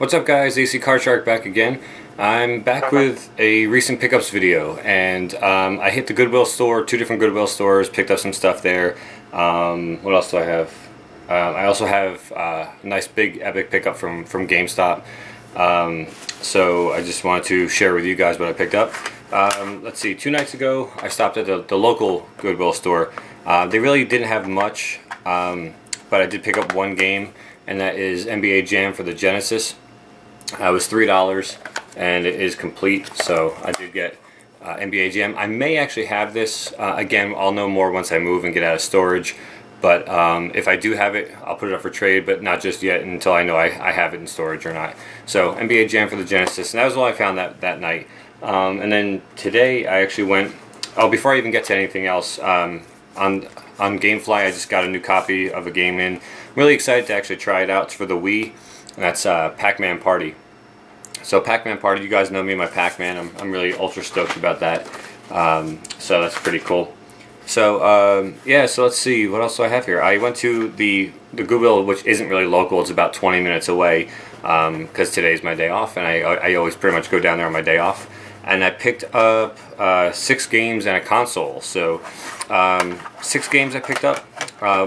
What's up guys, ACCardShark back again. I'm back with a recent pickups video, and I hit the Goodwill store, two different Goodwill stores, picked up some stuff there. What else do I have? I also have a nice big epic pickup from GameStop. So I just wanted to share with you guys what I picked up. Let's see, 2 nights ago I stopped at the local Goodwill store. They really didn't have much, but I did pick up one game, and that is NBA Jam for the Genesis. It was $3 and it is complete, so I did get NBA Jam. I may actually have this, again I'll know more once I move and get out of storage, but if I do have it I'll put it up for trade, but not just yet until I know I have it in storage or not. So NBA Jam for the Genesis, and that was all I found that night. And then today I actually went, before I even get to anything else, on GameFly I just got a new copy of a game in. I'm really excited to actually try it out. It's for the Wii, and that's Pac-Man Party. So Pac-Man Party, you guys know me and my Pac-Man. I'm really ultra stoked about that. So that's pretty cool. So yeah, so let's see, what else do I have here? I went to the Goodwill, which isn't really local. It's about 20 minutes away, because today's my day off, and I always pretty much go down there on my day off. And I picked up 6 games and a console. So 6 games I picked up,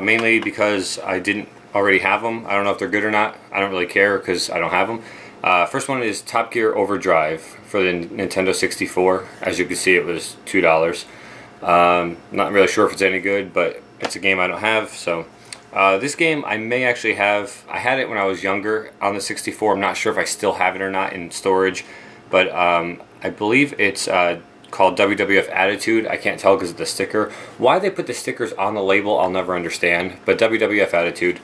mainly because I didn't already have them. I don't know if they're good or not. I don't really care because I don't have them. First one is Top Gear Overdrive for the Nintendo 64. As you can see, it was $2. Not really sure if it's any good, but it's a game I don't have. So this game I may actually have. I had it when I was younger on the 64. I'm not sure if I still have it or not in storage, but I believe it's called WWF Attitude. I can't tell because of the sticker. Why they put the stickers on the label I'll never understand, but WWF Attitude,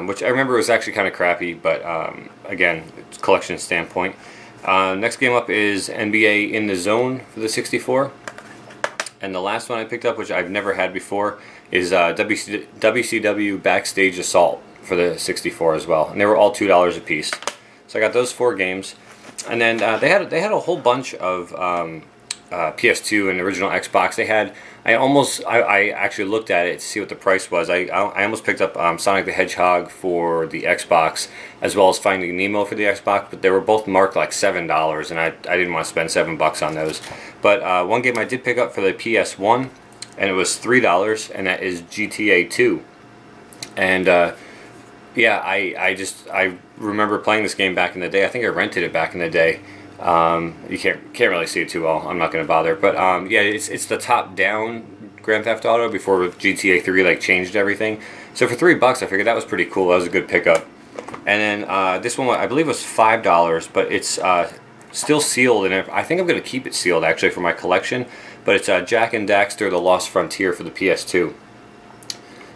which I remember was actually kind of crappy, but again, it's collection standpoint. Next game up is NBA In the Zone for the 64. And the last one I picked up, which I've never had before, is WCW Backstage Assault for the 64 as well. And they were all $2 a piece. So I got those 4 games. And then they had a whole bunch of PS2 and original Xbox. They had, I actually looked at it to see what the price was. I almost picked up Sonic the Hedgehog for the Xbox, as well as Finding Nemo for the Xbox, but they were both marked like $7, and I didn't want to spend $7 on those. But one game I did pick up for the PS1, and it was $3, and that is GTA 2. And yeah, I remember playing this game back in the day. I think I rented it back in the day. You can't really see it too well. I'm not going to bother. But yeah, it's the top-down Grand Theft Auto before GTA 3 like changed everything. So for $3, I figured that was pretty cool. That was a good pickup. And then this one I believe was $5, but it's still sealed, and I think I'm going to keep it sealed actually for my collection. But it's Jak and Daxter: The Lost Frontier for the PS2.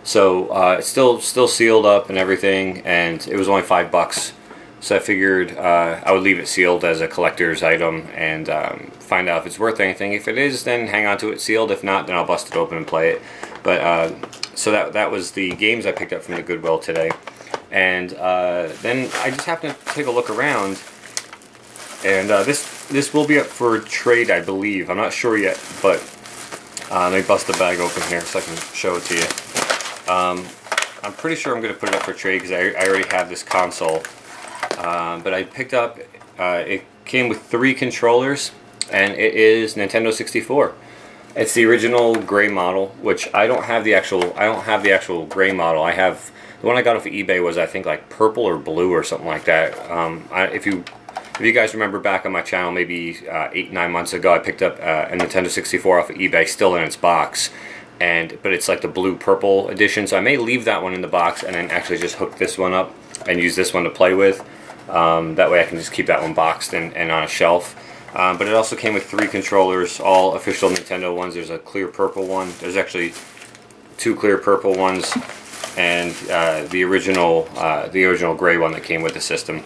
So it's still sealed up and everything, and it was only $5. So I figured I would leave it sealed as a collector's item and find out if it's worth anything. If it is, then hang on to it sealed. If not, then I'll bust it open and play it. But so that was the games I picked up from the Goodwill today. And then I just happened to take a look around, and this will be up for trade, I believe. I'm not sure yet, but let me bust the bag open here so I can show it to you. I'm pretty sure I'm going to put it up for trade because I already have this console. But I picked up, it came with 3 controllers, and it is Nintendo 64. It's the original gray model, which I don't have the actual gray model. I have, the one I got off of eBay was I think like purple or blue or something like that. If you guys remember back on my channel, maybe 8-9 months ago, I picked up a Nintendo 64 off of eBay, still in its box. But it's like the blue-purple edition, so I may leave that one in the box and then actually just hook this one up and use this one to play with. That way I can just keep that one boxed and on a shelf. But it also came with 3 controllers, all official Nintendo ones. There's a clear purple one. There's actually 2 clear purple ones, and the original gray one that came with the system.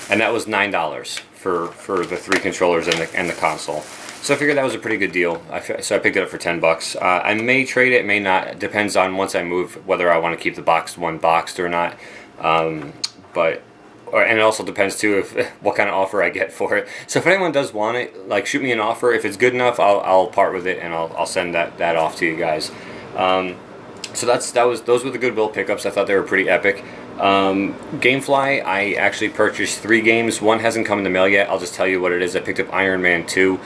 And that was $9 for the 3 controllers and the console. So I figured that was a pretty good deal. So I picked it up for $10. I may trade it, may not. It depends on once I move whether I want to keep the boxed one boxed or not. And it also depends too what kind of offer I get for it. So if anyone does want it, like shoot me an offer. If it's good enough, I'll part with it and I'll send that off to you guys. So those were the Goodwill pickups. I thought they were pretty epic. Gamefly, I actually purchased 3 games. One hasn't come in the mail yet. I'll just tell you what it is. I picked up Iron Man 2.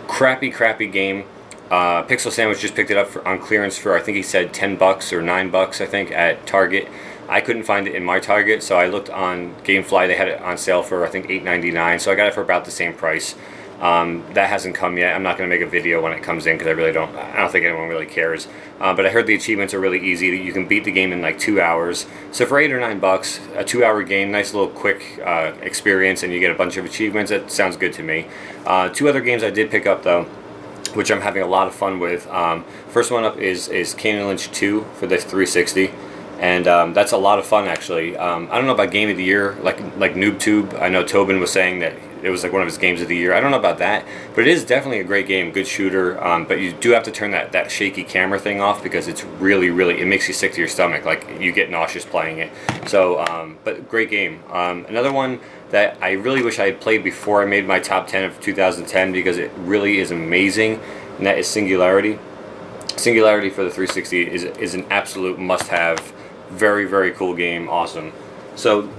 Crappy game. Pixel Sandwich just picked it up on clearance for, I think he said $10 or $9, I think, at Target. I couldn't find it in my Target, so I looked on Gamefly. They had it on sale for, I think, $8.99, so I got it for about the same price. That hasn't come yet. I'm not going to make a video when it comes in because I don't think anyone really cares. But I heard the achievements are really easy. You can beat the game in like 2 hours. So for $8 or $9, a 2-hour game, nice little quick experience, and you get a bunch of achievements. That sounds good to me. 2 other games I did pick up though, which I'm having a lot of fun with. First one up is Kane & Lynch 2 for the 360. And that's a lot of fun, actually. I don't know about Game of the Year, like NoobTube. I know Tobin was saying that it was like one of his games of the year. I don't know about that, but it is definitely a great game, good shooter. But you do have to turn that shaky camera thing off because it's really, it makes you sick to your stomach. Like, you get nauseous playing it. So, but great game. Another one that I really wish I had played before I made my top 10 of 2010 because it really is amazing, and that is Singularity. Singularity for the 360 is an absolute must-have. Very cool game, awesome. So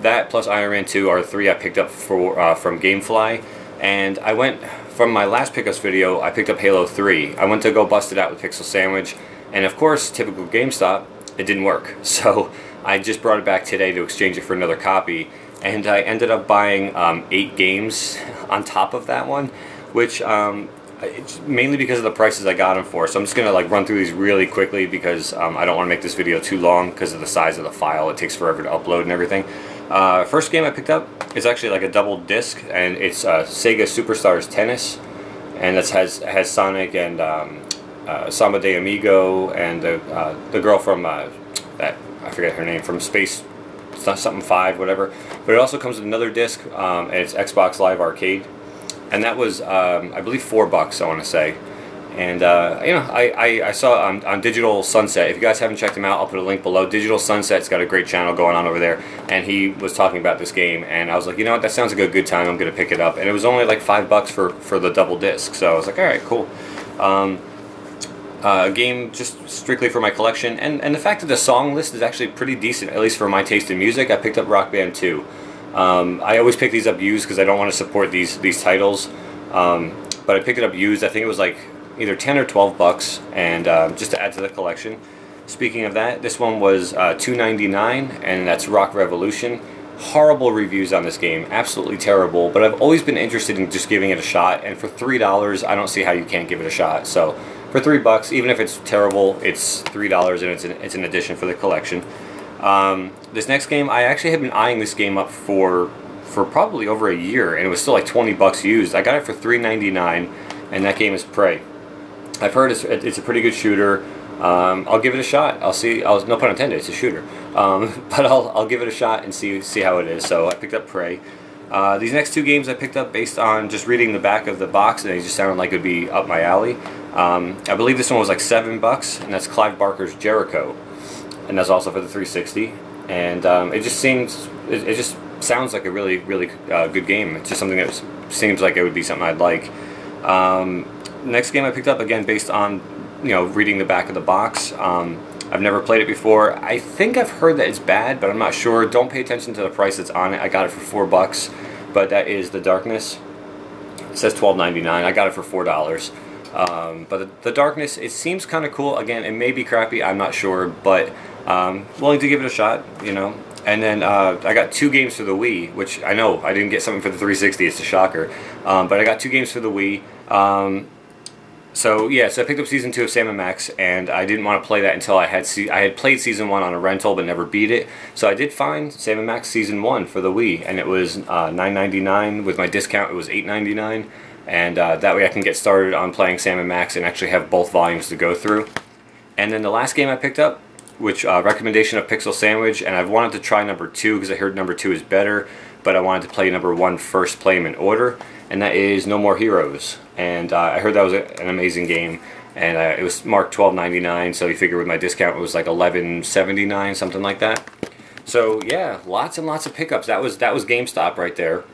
that plus Iron Man 2 are 3 I picked up from Gamefly, and I went from my last pickups video. I picked up Halo 3. I went to go bust it out with Pixel Sandwich, and of course, typical GameStop, it didn't work. So I just brought it back today to exchange it for another copy, and I ended up buying 8 games on top of that one, which it's mainly because of the prices I got them for. So I'm just gonna like run through these really quickly because I don't want to make this video too long because of the size of the file. It takes forever to upload and everything. First game I picked up is actually like a double disc, and it's Sega Superstars Tennis, and that has Sonic and Samba de Amigo and the girl from that, I forget her name, from Space something 5, whatever. But it also comes with another disc, and it's Xbox Live Arcade. And that was, I believe, $4, I want to say. And, you know, I saw on Digital Sunset. If you guys haven't checked him out, I'll put a link below. Digital Sunset's got a great channel going on over there. And he was talking about this game. And I was like, you know what, that sounds like a good time. I'm going to pick it up. And it was only like $5 for the double disc. So I was like, all right, cool. A game just strictly for my collection. And the fact that the song list is actually pretty decent, at least for my taste in music. I picked up Rock Band 2. I always pick these up used because I don't want to support these titles, but I picked it up used. I think it was like either 10 or 12 bucks, and just to add to the collection. Speaking of that, this one was $2.99, and that's Rock Revolution. Horrible reviews on this game, absolutely terrible, but I've always been interested in just giving it a shot, and for $3 I don't see how you can't give it a shot. So for $3, even if it's terrible, it's $3 and it's an addition for the collection. This next game, I actually have been eyeing this game up for probably over a year, and it was still like 20 bucks used. I got it for $3.99, and that game is Prey. I've heard it's a pretty good shooter. I'll give it a shot. I'll see. No pun intended. It's a shooter, but I'll give it a shot and see how it is. So I picked up Prey. These next 2 games I picked up based on just reading the back of the box, and they just sounded like it would be up my alley. I believe this one was like $7, and that's Clive Barker's Jericho. And that's also for the 360, and it just sounds like a really good game. It's just something that seems like it would be something I'd like. Next game I picked up, again based on reading the back of the box. I've never played it before. I think I've heard that it's bad, but I'm not sure. Don't pay attention to the price that's on it. I got it for $4, but that is The Darkness. It says $12.99. I got it for $4. But the Darkness, it seems kind of cool. Again, it may be crappy, I'm not sure, but willing to give it a shot, And then I got 2 games for the Wii, which I know I didn't get something for the 360. It's a shocker, but I got 2 games for the Wii. So I picked up Season 2 of Sam & Max, and I didn't want to play that until I had played Season 1 on a rental, but never beat it. So I did find Sam & Max Season 1 for the Wii, and it was $9.99. With my discount, it was $8.99. And that way I can get started on playing Sam & Max and actually have both volumes to go through. And then the last game I picked up, which recommendation of Pixel Sandwich, and I've wanted to try number 2 because I heard number 2 is better, but I wanted to play number 1 first, play them in order, and that is No More Heroes. And I heard that was an amazing game, and it was marked $12.99, so you figure with my discount it was like $11.79, something like that. So yeah, lots and lots of pickups. That was GameStop right there.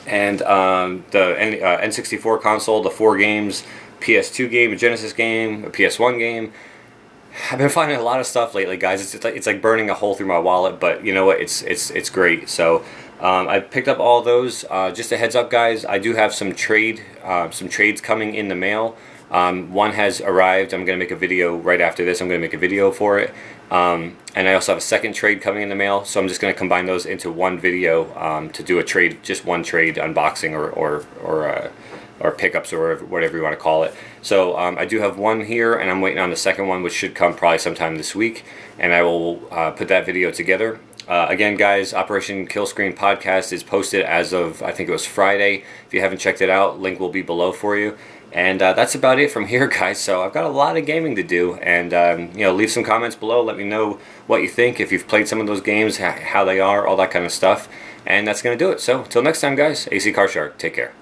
And the N64 console, the 4 games, PS2 game, a Genesis game, a PS1 game. I've been finding a lot of stuff lately, guys. It's like burning a hole through my wallet, but you know what? It's great. So I picked up all those. Just a heads up, guys. I do have some trades coming in the mail. One has arrived. I'm gonna make a video right after this. I'm gonna make a video for it. And I also have a second trade coming in the mail. So I'm just gonna combine those into one video to do a trade, just one trade unboxing or pickups or whatever you want to call it. So I do have one here, and I'm waiting on the second one, which should come probably sometime this week, and I will put that video together. Again, guys, Operation Kill Screen podcast is posted as of, I think it was Friday. If you haven't checked it out, link will be below for you. And that's about it from here, guys. So I've got a lot of gaming to do, and you know, leave some comments below. Let me know what you think, if you've played some of those games, how they are, all that kind of stuff. And that's going to do it. So until next time, guys, ACCardShark. Take care.